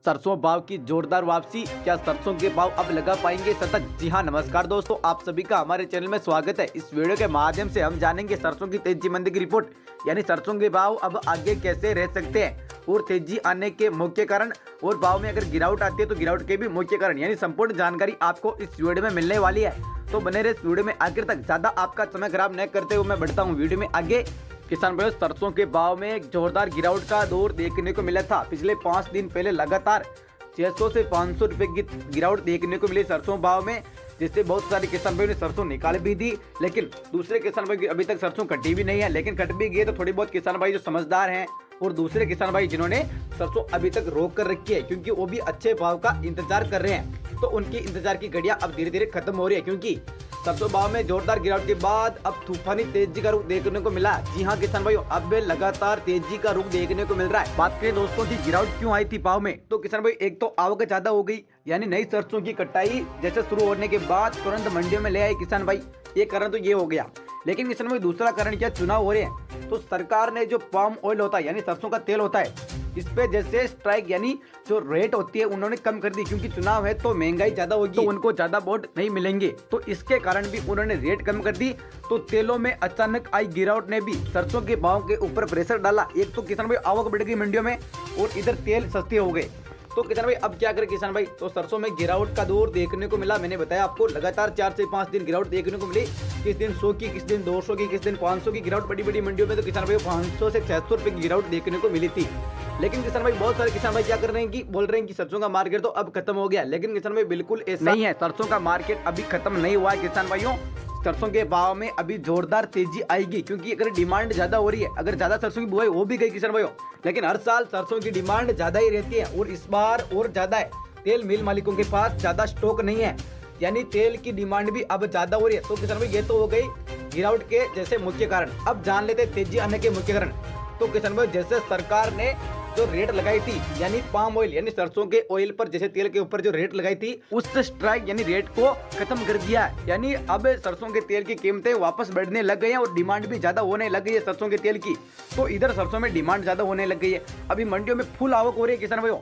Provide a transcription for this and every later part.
सरसों भाव की जोरदार वापसी, क्या सरसों के भाव अब लगा पाएंगे शतक? जी हाँ, नमस्कार दोस्तों, आप सभी का हमारे चैनल में स्वागत है। इस वीडियो के माध्यम से हम जानेंगे सरसों की तेजी मंदी की रिपोर्ट, यानी सरसों के भाव अब आगे कैसे रह सकते हैं और तेजी आने के मुख्य कारण और भाव में अगर गिरावट आती है तो गिरावट के भी मुख्य कारण, यानी संपूर्ण जानकारी आपको इस वीडियो में मिलने वाली है। तो बने रहे इस वीडियो में आखिर तक। ज्यादा आपका समय खराब न करते हुए मैं बढ़ता हूँ वीडियो में आगे। किसान भाइयों, सरसों के भाव में एक जोरदार गिरावट का दौर देखने को मिला था। पिछले 5 दिन पहले लगातार 600 से 500 रुपए की गिरावट देखने को मिली सरसों भाव में, जिससे बहुत सारे किसान भाइयों ने सरसों निकाल भी दी। लेकिन दूसरे किसान भाई अभी तक सरसों कटी भी नहीं है, लेकिन कट भी गई तो थोड़ी बहुत किसान भाई जो समझदार हैं और दूसरे किसान भाई जिन्होंने सरसों अभी तक रोक कर रखी है, क्योंकि वो भी अच्छे भाव का इंतजार कर रहे हैं, तो उनकी इंतजार की घड़ियां अब धीरे धीरे खत्म हो रही है। क्योंकि सरसों भाव में जोरदार गिरावट के बाद अब तूफानी तेजी का रुख देखने को मिला। जी हाँ किसान भाइयों, अब लगातार तेजी का रुख देखने को मिल रहा है। बात करें दोस्तों की गिरावट क्यों आई थी भाव में, तो किसान भाई एक तो आवक ज्यादा हो गई, यानी नई सरसों की कटाई जैसे शुरू होने के बाद तुरंत मंडियों में ले आए किसान भाई, ये कारण तो ये हो गया। लेकिन किसान भाई दूसरा कारण क्या, चुनाव हो रहे हैं, तो सरकार ने जो पाम ऑयल होता है यानी सरसों का तेल होता है, इस पे जैसे स्ट्राइक यानी जो रेट होती है उन्होंने कम कर दी, क्योंकि चुनाव है तो महंगाई ज्यादा होगी, तो उनको ज्यादा वोट नहीं मिलेंगे, तो इसके कारण भी उन्होंने रेट कम कर दी। तो तेलों में अचानक आई गिरावट ने भी सरसों के भाव के ऊपर प्रेशर डाला। एक तो किसान भाई आवक बढ़ गई मंडियों में और इधर तेल सस्ते हो गए। तो किसान भाई अब क्या करें किसान भाई, तो सरसों में गिरावट का दौर देखने को मिला। मैंने बताया आपको लगातार 4 से 5 दिन गिरावट देखने को मिली। किस दिन 100 की, किस दिन 200 की, किस दिन 500 की गिरावट बड़ी बड़ी मंडियों में, तो किसान भाई 500 से 600 रुपए की गिरावट देखने को मिली थी। लेकिन किसान भाई बहुत सारे किसान भाई क्या कर रहे हैं कि बोल रहे हैं कि सरसों का मार्केट तो अब खत्म हो गया, लेकिन किसान भाई बिल्कुल ऐसा नहीं है। सरसों का मार्केट अभी खत्म नहीं हुआ है किसान भाइयों। सरसों के भाव में अभी जोरदार तेजी आएगी, क्योंकि अगर डिमांड ज्यादा हो रही है, अगर ज्यादा सरसों की बुआई हो भी गई किसान भाइयों, लेकिन हर साल सरसों की डिमांड ज्यादा ही रहती है और इस बार और ज्यादा है। तेल मिल मालिकों के पास ज्यादा स्टॉक नहीं है, यानी तेल की डिमांड भी अब ज्यादा हो रही है। तो किसान भाई ये तो हो गई गिरावट के जैसे मुख्य कारण। अब जान लेते हैं तेजी आने के मुख्य कारण। तो किसान भाई जैसे सरकार ने जो रेट लगाई थी, यानी पाम ऑयल यानी सरसों के ऑयल पर जैसे तेल के ऊपर जो रेट लगाई थी, उस स्ट्राइक यानी रेट को खत्म कर दिया है। यानी अब सरसों के तेल की कीमतें वापस बढ़ने लग गई हैं और डिमांड भी ज्यादा होने लग गई है सरसों के तेल की। तो इधर सरसों में डिमांड ज्यादा होने लग गई है, अभी मंडियों में फुल आवक हो रही है किसान भाइयों।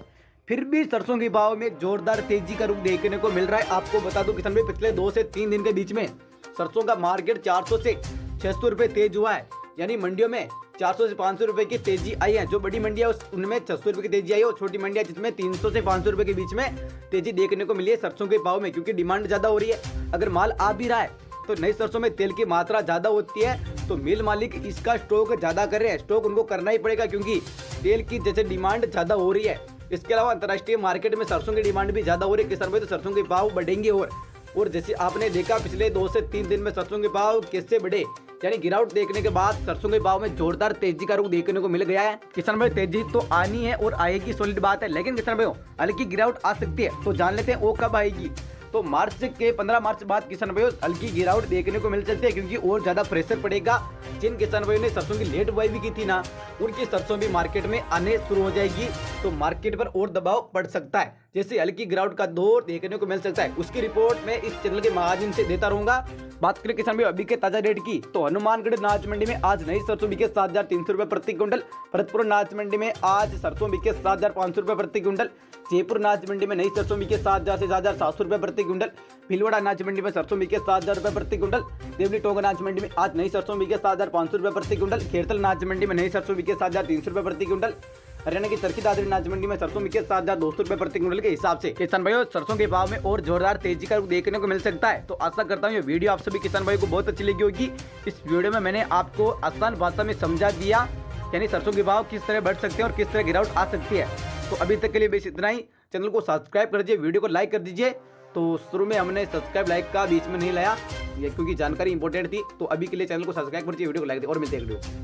फिर भी सरसों के भाव में जोरदार तेजी का रुख देखने को मिल रहा है। आपको बता दूं किसान भाई पिछले 2 से 3 दिन के बीच में सरसों का मार्केट 400 से 600 रुपए तेज हुआ है, यानी मंडियों में 400 से 500 रुपए की तेजी आई है। जो बड़ी मंडियां उनमें 600 रुपए की तेजी आई है और छोटी मंडियां जिसमें 300 से 500 रुपए के बीच में तेजी देखने को मिली है सरसों के भाव में, क्योंकि डिमांड ज्यादा हो रही है। अगर माल आ भी रहा है तो नई सरसों में तेल की मात्रा ज्यादा होती है, तो मिल मालिक इसका स्टॉक ज्यादा कर रहे हैं। स्टॉक उनको करना ही पड़ेगा, क्योंकि तेल की जैसे डिमांड ज्यादा हो रही है। इसके अलावा अंतर्राष्ट्रीय मार्केट में सरसों की डिमांड भी ज्यादा हो रही है किसान भाई, तो सरसों के भाव बढ़ेंगे। और जैसे आपने देखा पिछले 2 से 3 दिन में सरसों के भाव कैसे बढ़े, यानी गिरावट देखने के बाद सरसों के भाव में जोरदार तेजी का रुख देखने को मिल गया है। किसान भाई तेजी तो आनी है और आएगी, सॉलिड बात है, लेकिन किसान भाई हल्की गिरावट आ सकती है। तो जान लेते हैं वो कब आएगी। तो मार्च के 15 मार्च बाद किसान भाइयों हल्की गिरावट देखने को मिल सकती है, क्योंकि और ज्यादा प्रेशर पड़ेगा। जिन किसान भाइयों ने सरसों की लेट बुआई भी की थी ना, उनकी सरसों भी मार्केट में आने शुरू हो जाएगी, तो मार्केट पर और दबाव पड़ सकता है, जैसे हल्की गिरावट का दौर देखने को मिल सकता है। उसकी रिपोर्ट मैं इस चैनल के माध्यम से देता रहूंगा। बात करें किसान भाई अभी के ताजा रेट की, तो हनुमानगढ़ नाच मंडी में आज नई सरसों बिके 7,300 रुपए प्रति क्विंटल। भरतपुर नाच मंडी में आज सरसों बिके 7,500 रुपए प्रति क्विंटल। जयपुर नाच मंडी में नई सरसों बिके 7,000 से 7,700 रुपए प्रति क्विंटल। भीलवाड़ा नाच मंडी में सरसों बिके 7,000 रुपए प्रति क्विंटल। देवली टोंगा नाच मंडी में आज नई सरसों बिके 7,500 रुपए प्रति क्विंटल। खेरतल नाच मंडी में नई सरसों बिके 7,300 रुपए प्रति क्विंटल। हरियाणा की चरखी दादरी नाच मंडी में सरसों बिके 7,200 रुपए प्रति क्विंटल के हिसाब से। किसान भाइयों सरसों के भाव में और जोरदार तेजी का रुख देखने को मिल सकता है। तो आशा करता हूँ ये वीडियो आप सभी किसान भाइयों को बहुत अच्छी लगी होगी। इस वीडियो में मैंने आपको आसान भाषा में समझा दिया, यानी सरसों के भाव किस तरह बढ़ सकते हैं और किस तरह गिरावट आ सकती है। तो अभी तक के लिए बस इतना ही। चैनल को सब्सक्राइब कर दीजिए, वीडियो को लाइक कर दीजिए। तो शुरू में हमने सब्सक्राइब लाइक का बीच में नहीं लाया, क्योंकि जानकारी इंपॉर्टेंट थी। तो अभी के लिए चैनल को सब्सक्राइब कर दीजिए, वीडियो को लाइक दीजिए और मिलते हैं वीडियो।